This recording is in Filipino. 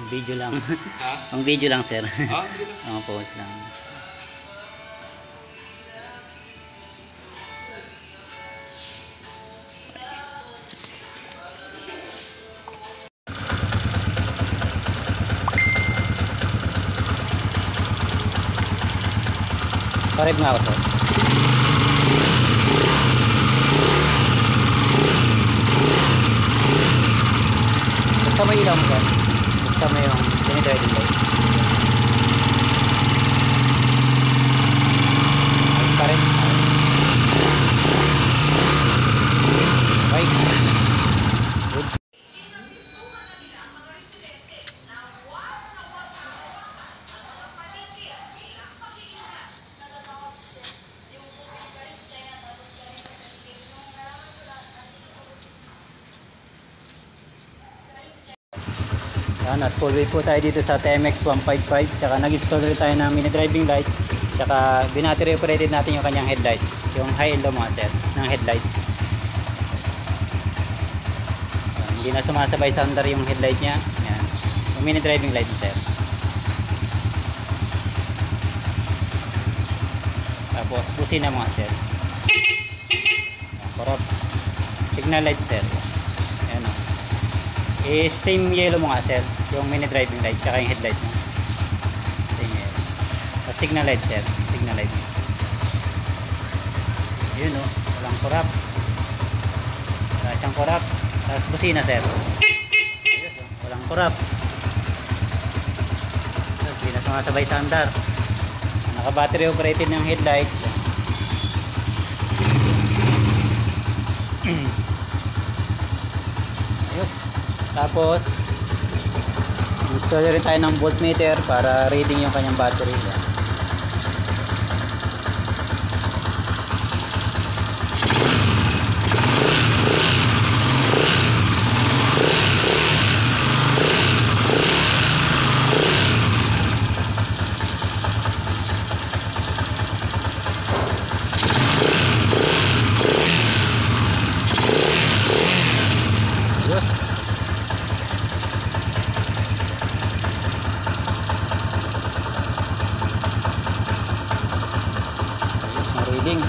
Video lang. Ha? Ang video lang, sir. Video lang. Ang post lang. Parib nga ako, sir. Buksan mo ilaw mo, sir. Buksan mo yung pinidriving light. Ayos pa rin. Okay. Good. Yan, at full way po tayo dito sa TMX 155. Tsaka nag-install rin tayo ng mini driving light. Tsaka binattery operated natin yung kanyang headlight. Yung high and low mga sir ng headlight. Yan, hindi na sumasabay sa under yung headlight nya. Yan. Yung mini driving light sir. Tapos busina mga sir. Correct. Signal light sir. Yan o. Same yellow mo nga sir, yung mini driving light tsaka yung headlight mo. Same yellow. Signal light sir, signal light. Yun o, walang kurap. Wala siyang kurap. Tapos busina sir. Walang kurap. Tapos di na sumasabay sa andar. Naka battery operated ng headlight. Ayos. Tapos install rin tayo ng voltmeter para reading yung kanyang battery. Yes. Reading.